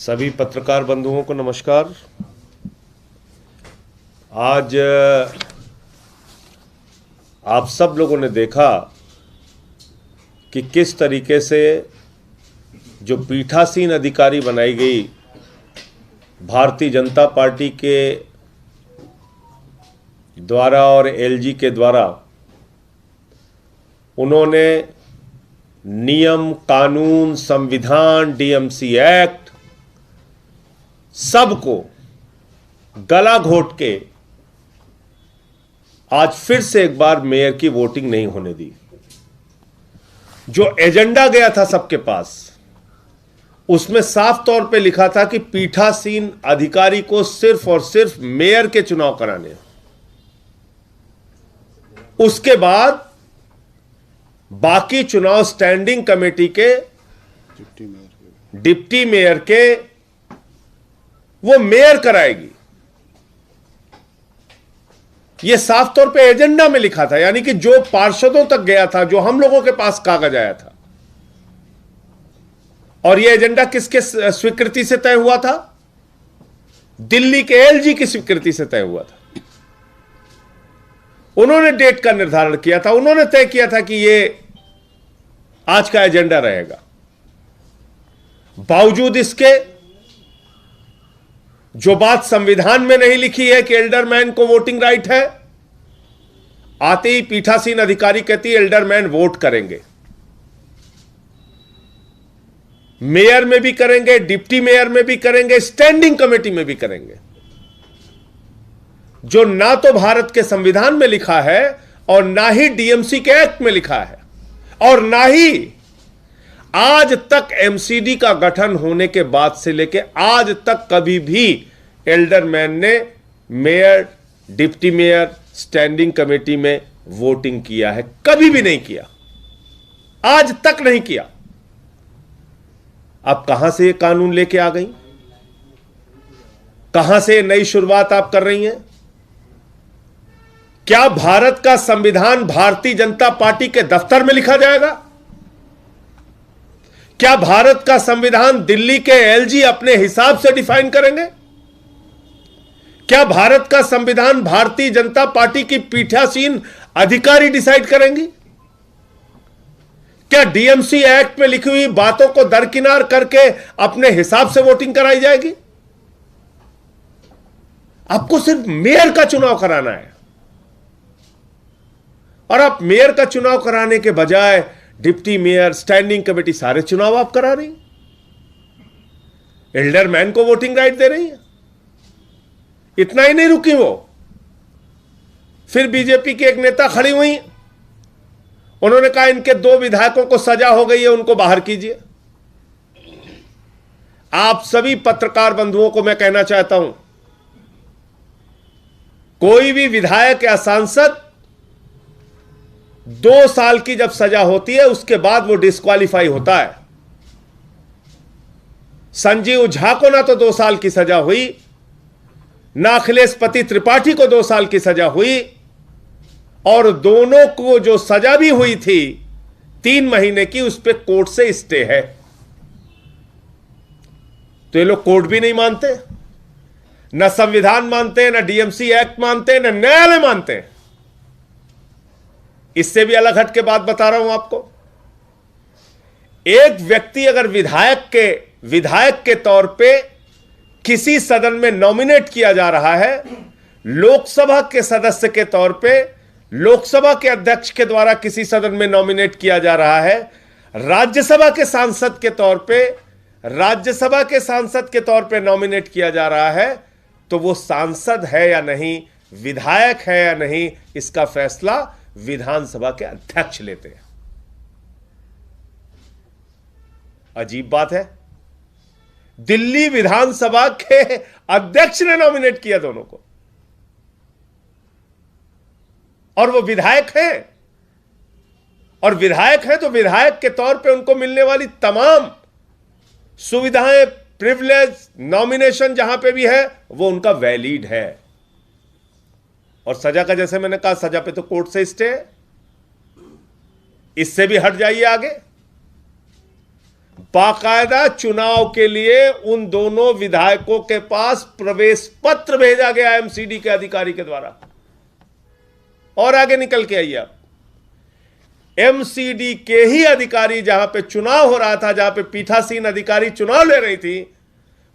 सभी पत्रकार बंधुओं को नमस्कार। आज आप सब लोगों ने देखा कि किस तरीके से जो पीठासीन अधिकारी बनाई गई भारतीय जनता पार्टी के द्वारा और एलजी के द्वारा, उन्होंने नियम, कानून, संविधान, डीएमसी एक्ट सबको गला घोट के आज फिर से एक बार मेयर की वोटिंग नहीं होने दी। जो एजेंडा गया था सबके पास, उसमें साफ तौर पे लिखा था कि पीठासीन अधिकारी को सिर्फ और सिर्फ मेयर के चुनाव कराने, उसके बाद बाकी चुनाव स्टैंडिंग कमेटी के डिप्टी मेयर के वो मेयर कराएगी। ये साफ तौर पे एजेंडा में लिखा था, यानी कि जो पार्षदों तक गया था, जो हम लोगों के पास कागज आया था। और यह एजेंडा किसके स्वीकृति से तय हुआ था? दिल्ली के एलजी की स्वीकृति से तय हुआ था। उन्होंने डेट का निर्धारण किया था, उन्होंने तय किया था कि यह आज का एजेंडा रहेगा। बावजूद इसके, जो बात संविधान में नहीं लिखी है कि एल्डरमैन को वोटिंग राइट है, आते ही पीठासीन अधिकारी कहती है एल्डरमैन वोट करेंगे। मेयर में भी करेंगे, डिप्टी मेयर में भी करेंगे, स्टैंडिंग कमेटी में भी करेंगे। जो ना तो भारत के संविधान में लिखा है और ना ही डीएमसी के एक्ट में लिखा है, और ना ही आज तक एमसीडी का गठन होने के बाद से लेके आज तक कभी भी एल्डरमैन ने mayor, deputy mayor, standing committee में वोटिंग किया है? कभी भी नहीं किया, आज तक नहीं किया। आप कहां से ये कानून लेके आ गई? कहां से नई शुरुआत आप कर रही हैं? क्या भारत का संविधान भारतीय जनता पार्टी के दफ्तर में लिखा जाएगा? क्या भारत का संविधान दिल्ली के एलजी अपने हिसाब से डिफाइन करेंगे? क्या भारत का संविधान भारतीय जनता पार्टी की पीठासीन अधिकारी डिसाइड करेंगी? क्या डीएमसी एक्ट में लिखी हुई बातों को दरकिनार करके अपने हिसाब से वोटिंग कराई जाएगी? आपको सिर्फ मेयर का चुनाव कराना है, और आप मेयर का चुनाव कराने के बजाय डिप्टी मेयर, स्टैंडिंग कमेटी, सारे चुनाव आप करा रही। एल्डरमैन को वोटिंग राइट दे रही है। इतना ही नहीं रुकी वो, फिर बीजेपी के एक नेता खड़ी हुई, उन्होंने कहा इनके 2 विधायकों को सजा हो गई है, उनको बाहर कीजिए। आप सभी पत्रकार बंधुओं को मैं कहना चाहता हूं, कोई भी विधायक या सांसद 2 साल की जब सजा होती है, उसके बाद वो डिस्क्वालीफाई होता है। संजीव झा को ना तो 2 साल की सजा हुई, ना अखिलेशपति त्रिपाठी को 2 साल की सजा हुई, और दोनों को जो सजा भी हुई थी 3 महीने की, उस पर कोर्ट से स्टे है। तो ये लोग कोर्ट भी नहीं मानते, ना संविधान मानते, ना डीएमसी एक्ट मानते, ना न्यायालय मानते। इससे भी अलग हट के बात बता रहा हूं आपको। एक व्यक्ति अगर विधायक के तौर पे किसी सदन में नॉमिनेट किया जा रहा है, लोकसभा के सदस्य के तौर पे लोकसभा के अध्यक्ष के द्वारा किसी सदन में नॉमिनेट किया जा रहा है, राज्यसभा के सांसद के तौर पे नॉमिनेट किया जा रहा है, तो वो सांसद है या नहीं, विधायक है या नहीं, इसका फैसला विधानसभा के अध्यक्ष लेते हैं। अजीब बात है, दिल्ली विधानसभा के अध्यक्ष ने नॉमिनेट किया दोनों को, और वो विधायक हैं। और विधायक हैं तो विधायक के तौर पे उनको मिलने वाली तमाम सुविधाएं, प्रिविलेज, नॉमिनेशन जहां पे भी है, वो उनका वैलिड है। और सजा का, जैसे मैंने कहा, सजा पे तो कोर्ट से स्टे है। इससे भी हट जाइए आगे। बाकायदा चुनाव के लिए उन दोनों विधायकों के पास प्रवेश पत्र भेजा गया एमसीडी के अधिकारी के द्वारा। और आगे निकल के आइए आप, एमसीडी के ही अधिकारी जहां पे चुनाव हो रहा था, जहां पे पीठासीन अधिकारी चुनाव ले रही थी,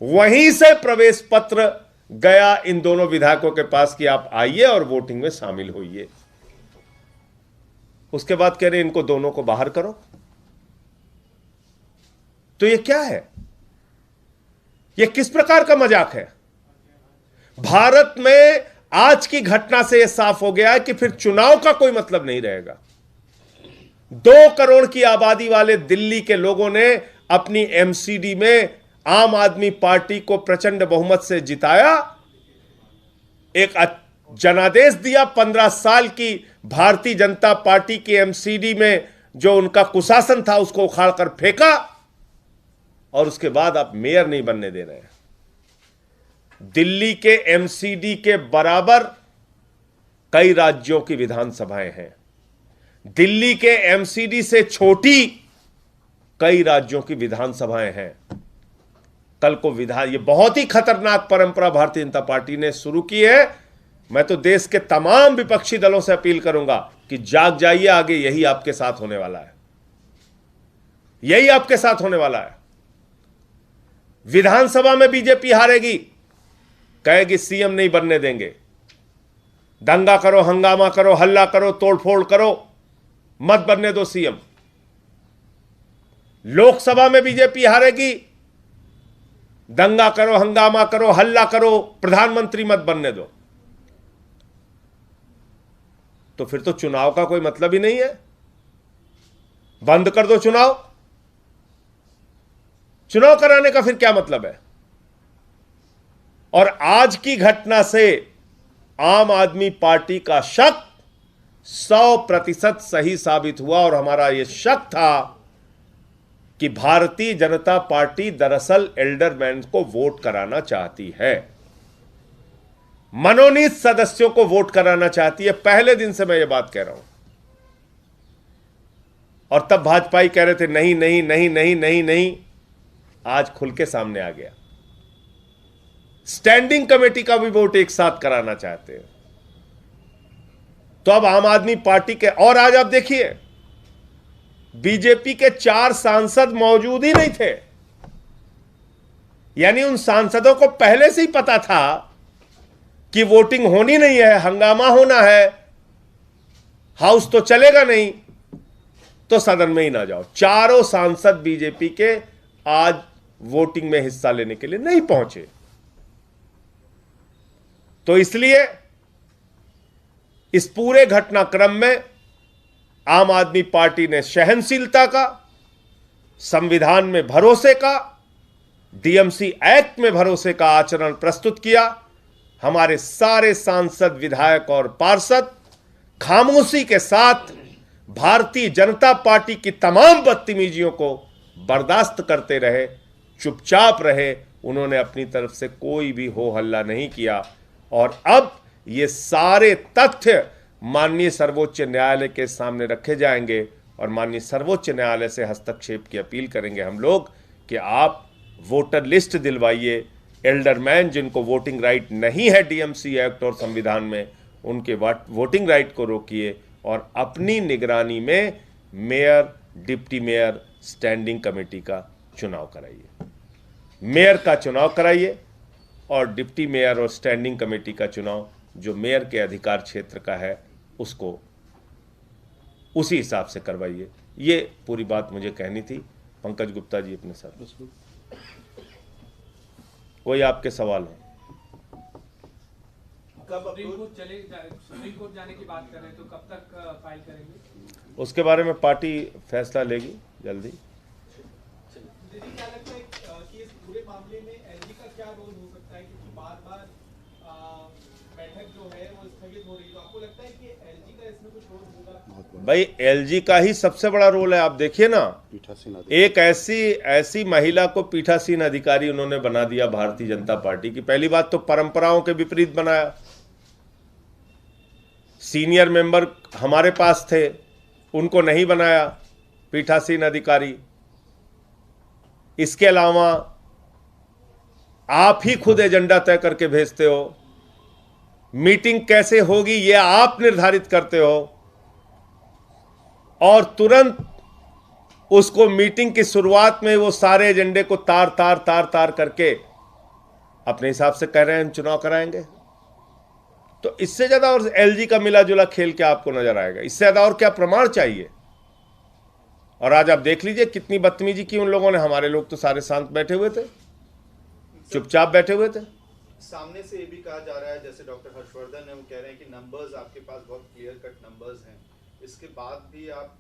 वहीं से प्रवेश पत्र गया इन दोनों विधायकों के पास कि आप आइए और वोटिंग में शामिल होइए। उसके बाद कह रहे इनको दोनों को बाहर करो। तो ये क्या है? ये किस प्रकार का मजाक है? भारत में आज की घटना से यह साफ हो गया है कि फिर चुनाव का कोई मतलब नहीं रहेगा। 2 करोड़ की आबादी वाले दिल्ली के लोगों ने अपनी एमसीडी में आम आदमी पार्टी को प्रचंड बहुमत से जिताया, एक जनादेश दिया। 15 साल की भारतीय जनता पार्टी की एमसीडी में जो उनका कुशासन था उसको उखाड़कर फेंका, और उसके बाद आप मेयर नहीं बनने दे रहे हैं। दिल्ली के एमसीडी के बराबर कई राज्यों की विधानसभाएं हैं। दिल्ली के एमसीडी से छोटी कई राज्यों की विधानसभाएं हैं। कल को ये बहुत ही खतरनाक परंपरा भारतीय जनता पार्टी ने शुरू की है। मैं तो देश के तमाम विपक्षी दलों से अपील करूंगा कि जाग जाइए, आगे यही आपके साथ होने वाला है। यही आपके साथ होने वाला है। विधानसभा में बीजेपी हारेगी, कहेगी सीएम नहीं बनने देंगे। दंगा करो, हंगामा करो, हल्ला करो, तोड़फोड़ करो, मत बनने दो सीएम। लोकसभा में बीजेपी हारेगी, दंगा करो, हंगामा करो, हल्ला करो, प्रधानमंत्री मत बनने दो। तो फिर तो चुनाव का कोई मतलब ही नहीं है। बंद कर दो चुनाव। चुनाव कराने का फिर क्या मतलब है? और आज की घटना से आम आदमी पार्टी का शक 100% सही साबित हुआ। और हमारा यह शक था कि भारतीय जनता पार्टी दरअसल एल्डरमैन को वोट कराना चाहती है, मनोनीत सदस्यों को वोट कराना चाहती है। पहले दिन से मैं ये बात कह रहा हूं, और तब भाजपाई कह रहे थे नहीं नहीं नहीं नहीं नहीं नहीं। आज खुल के सामने आ गया। स्टैंडिंग कमेटी का भी वोट एक साथ कराना चाहते हैं। तो अब आम आदमी पार्टी के, और आज आप देखिए बीजेपी के 4 सांसद मौजूद ही नहीं थे। यानी उन सांसदों को पहले से ही पता था कि वोटिंग होनी नहीं है, हंगामा होना है, हाउस तो चलेगा नहीं, तो सदन में ही ना जाओ। चारों सांसद बीजेपी के आज वोटिंग में हिस्सा लेने के लिए नहीं पहुंचे। तो इसलिए इस पूरे घटनाक्रम में आम आदमी पार्टी ने सहनशीलता का, संविधान में भरोसे का, डीएमसी एक्ट में भरोसे का आचरण प्रस्तुत किया। हमारे सारे सांसद, विधायक और पार्षद खामोशी के साथ भारतीय जनता पार्टी की तमाम बदतमीजियों को बर्दाश्त करते रहे, चुपचाप रहे। उन्होंने अपनी तरफ से कोई भी हो हल्ला नहीं किया। और अब ये सारे तथ्य माननीय सर्वोच्च न्यायालय के सामने रखे जाएंगे, और माननीय सर्वोच्च न्यायालय से हस्तक्षेप की अपील करेंगे हम लोग कि आप वोटर लिस्ट दिलवाइए। एल्डरमैन जिनको वोटिंग राइट नहीं है डीएमसी एक्ट और संविधान में, उनके वोटिंग राइट को रोकिए, और अपनी निगरानी में mayor, deputy mayor, standing committee का चुनाव कराइए। मेयर का चुनाव कराइए और डिप्टी मेयर और स्टैंडिंग कमेटी का चुनाव जो मेयर के अधिकार क्षेत्र का है उसको उसी हिसाब से करवाइए। ये पूरी बात मुझे कहनी थी। पंकज गुप्ता जी अपने साथ कोई आपके सवाल हो? सुप्रीम कोर्ट जाने की बात कर रहे हैं, तो कब तक फाइल करेंगे? उसके बारे में पार्टी फैसला लेगी जल्दी। दीदी, क्या लगता है कि इस पूरे मामले में एलजी का क्या रोल हो सकता है, क्योंकि बार-बार बैठक जो है वो स्थगित हो रही है, तो आपको लगता है कि एलजी का इसमें कुछ रोल होगा? भाई एलजी का ही सबसे बड़ा रोल है। आप देखिए ना, एक ऐसी महिला को पीठासीन अधिकारी उन्होंने बना दिया भारतीय जनता पार्टी की। पहली बात तो परंपराओं के विपरीत बनाया। सीनियर मेंबर हमारे पास थे, उनको नहीं बनाया पीठासीन अधिकारी। इसके अलावा आप ही खुद एजेंडा तय करके भेजते हो, मीटिंग कैसे होगी यह आप निर्धारित करते हो, और तुरंत उसको मीटिंग की शुरुआत में वो सारे एजेंडे को तार करके अपने हिसाब से कह रहे हैं हम चुनाव कराएंगे। तो इससे ज्यादा और एलजी का मिला जुला खेल क्या आपको नजर आएगा? इससे ज्यादा और क्या प्रमाण चाहिए? और आज आप देख लीजिए कितनी बदतमीजी की उन लोगों ने। हमारे लोग तो सारे शांत बैठे हुए थे, चुपचाप बैठे हुए थे। सामने से ये भी कहा जा रहा है, जैसे डॉक्टर हर्षवर्धन है, वो कह रहे हैं कि नंबर्स आपके पास बहुत क्लियर कट नंबर्स हैं, इसके बाद भी आप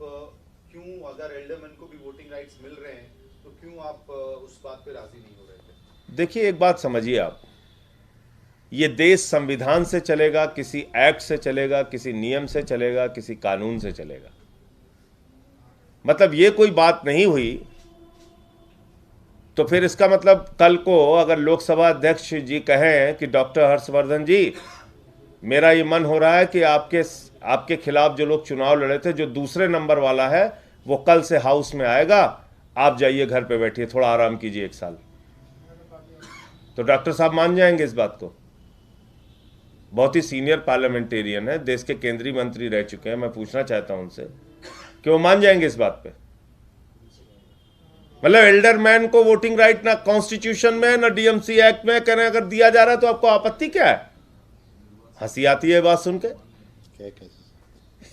क्यों, अगर एल्डरमैन को भी वोटिंग राइट्स मिल रहे हैं तो क्यों आप उस बात पे राजी नहीं हो रहे थे? देखिए, एक बात समझिए आप, ये देश संविधान से चलेगा, किसी एक्ट से चलेगा, किसी नियम से चलेगा, किसी कानून से चलेगा। मतलब ये कोई बात नहीं हुई तो फिर इसका मतलब कल को अगर लोकसभा अध्यक्ष जी कहें कि डॉक्टर हर्षवर्धन जी, मेरा ये मन हो रहा है कि आपके खिलाफ जो लोग चुनाव लड़े थे, जो दूसरे नंबर वाला है वो कल से हाउस में आएगा, आप जाइए घर पे बैठिए, थोड़ा आराम कीजिए 1 साल, तो डॉक्टर साहब मान जाएंगे इस बात को? बहुत ही सीनियर पार्लियामेंटेरियन है, देश के केंद्रीय मंत्री रह चुके हैं। मैं पूछना चाहता हूं उनसे कि वो मान जाएंगे इस बात पे? मतलब एल्डरमैन को वोटिंग राइट ना कॉन्स्टिट्यूशन में ना डीएमसी एक्ट में कह रहे हैं, अगर दिया जा रहा है तो आपको आपत्ति क्या है? हंसी आती है बात सुन के।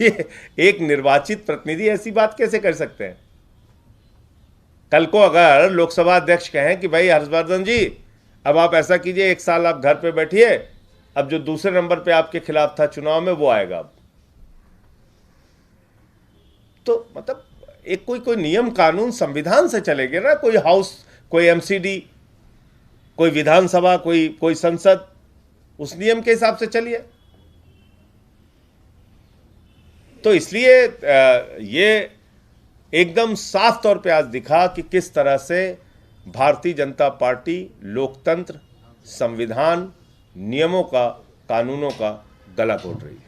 ये एक निर्वाचित प्रतिनिधि ऐसी बात कैसे कर सकते हैं? कल को अगर लोकसभा अध्यक्ष कहें कि भाई हर्षवर्धन जी, अब आप ऐसा कीजिए, 1 साल आप घर पे बैठिए, अब जो दूसरे नंबर पे आपके खिलाफ था चुनाव में वो आएगा अब, तो मतलब एक कोई नियम कानून संविधान से चलेगा ना। कोई हाउस, कोई एमसीडी, कोई विधानसभा, कोई संसद, उस नियम के हिसाब से चलिए। तो इसलिए ये एकदम साफ तौर पे आज दिखा कि किस तरह से भारतीय जनता पार्टी लोकतंत्र, संविधान, नियमों का, कानूनों का गला घोट रही है।